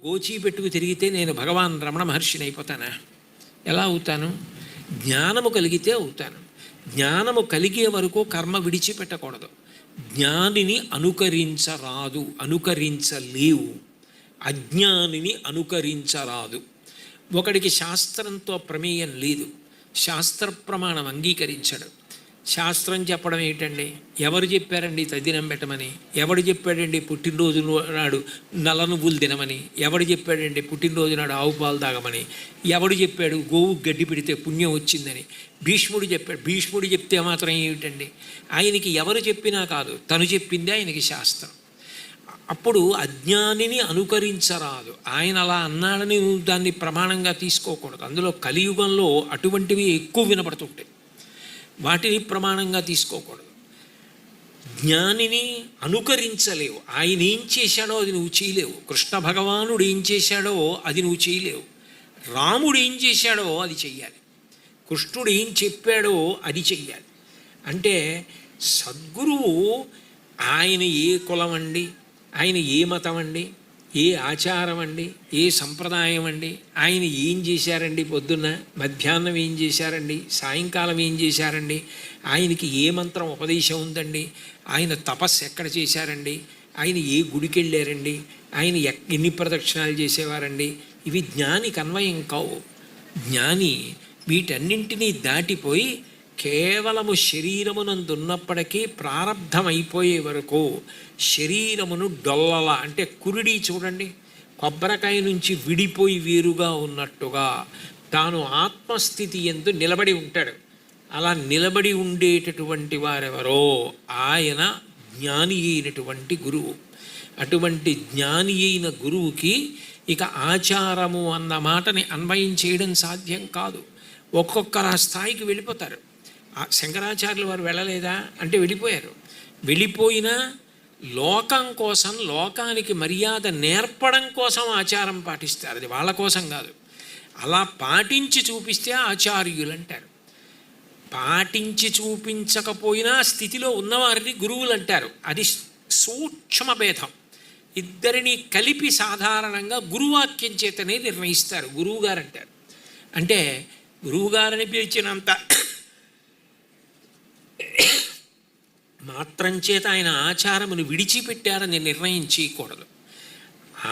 గోచీ పెట్టుకు తిరిగితే నేను భగవాన్ రమణ మహర్షిని అయిపోతానా? ఎలా అవుతాను? జ్ఞానము కలిగితే అవుతాను. జ్ఞానము కలిగే వరకు కర్మ విడిచిపెట్టకూడదు. జ్ఞానిని అనుకరించరాదు, అనుకరించలేవు. అజ్ఞానిని అనుకరించరాదు. ఒకడికి శాస్త్రంతో ప్రమేయం లేదు, శాస్త్ర ప్రమాణం అంగీకరించడు. శాస్త్రం చెప్పడం ఏంటండి? ఎవరు చెప్పారండి తద్దినం పెట్టమని? ఎవడు చెప్పాడండి పుట్టినరోజు నాడు నల్ల నువ్వులు తినమని? ఎవడు చెప్పాడండి పుట్టినరోజు నాడు ఆవు పాలు తాగమని? ఎవడు చెప్పాడు గోవు గడ్డి పెడితే పుణ్యం వచ్చిందని? భీష్ముడు చెప్పాడు. భీష్ముడు చెప్తే మాత్రం ఏమిటండి? ఆయనకి ఎవరు చెప్పినా కాదు, తను చెప్పిందే ఆయనకి శాస్త్రం. అప్పుడు అజ్ఞానిని అనుకరించరాదు. ఆయన అలా అన్నాడని నువ్వు దాన్ని ప్రమాణంగా తీసుకోకూడదు. అందులో కలియుగంలో అటువంటివి ఎక్కువ వినపడుతుంటాయి, వాటిని ప్రమాణంగా తీసుకోకూడదు. జ్ఞానిని అనుకరించలేవు. ఆయన ఏం చేశాడో అది నువ్వు చేయలేవు. కృష్ణ భగవానుడు ఏం చేశాడో అది నువ్వు చేయలేవు. రాముడు ఏం చేశాడో అది చెయ్యాలి. కృష్ణుడు ఏం చెప్పాడో అది చెయ్యాలి. అంటే సద్గురువు ఆయన ఏ కులం అండి, ఆయన ఏ మతం అండి, ఏ ఆచారం అండి, ఏ సంప్రదాయం అండి, ఆయన ఏం చేశారండి, పొద్దున్న మధ్యాహ్నం ఏం చేశారండి, సాయంకాలం ఏం చేశారండి, ఆయనకి ఏ మంత్రం ఉపదేశం ఉందండి, ఆయన తపస్సు ఎక్కడ చేశారండి, ఆయన ఏ గుడికి వెళ్ళారండి, ఆయన ఎన్ని ప్రదక్షిణాలు చేసేవారండి, ఇవి జ్ఞానికి అన్వయం కావు. జ్ఞాని వీటన్నింటినీ దాటిపోయి కేవలము శరీరమునందున్నప్పటికీ ప్రారంధం అయిపోయే వరకు శరీరమును డొల్లల అంటే కురిడి చూడండి, కొబ్బరికాయ నుంచి విడిపోయి వేరుగా ఉన్నట్టుగా తాను ఆత్మస్థితి యందు నిలబడి ఉంటాడు. అలా నిలబడి ఉండేటటువంటి వారెవరో ఆయన జ్ఞాని అయినటువంటి గురువు. అటువంటి జ్ఞాని అయిన గురువుకి ఇక ఆచారము అన్న మాటని అన్వయం చేయడం సాధ్యం కాదు. ఒక్కొక్కరు ఆ స్థాయికి వెళ్ళిపోతారు. శంకరాచార్యులు వారు వెళ్ళలేదా అంటే వెళ్ళిపోయారు. వెళ్ళిపోయినా లోకం కోసం, లోకానికి మర్యాద నేర్పడం కోసం ఆచారం పాటిస్తారు. అది వాళ్ళ కోసం కాదు. అలా పాటించి చూపిస్తే ఆచార్యులు అంటారు. పాటించి చూపించకపోయినా స్థితిలో ఉన్నవారిని గురువులు అంటారు. అది సూక్ష్మ భేదం. ఇద్దరిని కలిపి సాధారణంగా గురువాక్యం చేతనే నిర్ణయిస్తారు. గురువుగారు అంటారు. అంటే గురువుగారని పిలిచినంత మాత్రం చేత ఆయన ఆచారమును విడిచిపెట్టారని నిర్ణయం చేయకూడదు.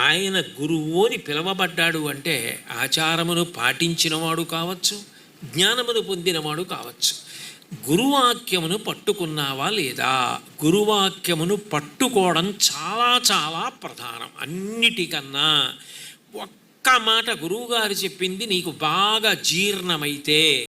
ఆయన గురువు అని పిలవబడ్డాడు అంటే ఆచారమును పాటించినవాడు కావచ్చు, జ్ఞానమును పొందినవాడు కావచ్చు. గురువాక్యమును పట్టుకున్నావా లేదా? గురువాక్యమును పట్టుకోవడం చాలా చాలా ప్రధానం. అన్నిటికన్నా ఒక్క మాట గురువుగారు చెప్పింది నీకు బాగా జీర్ణమైతే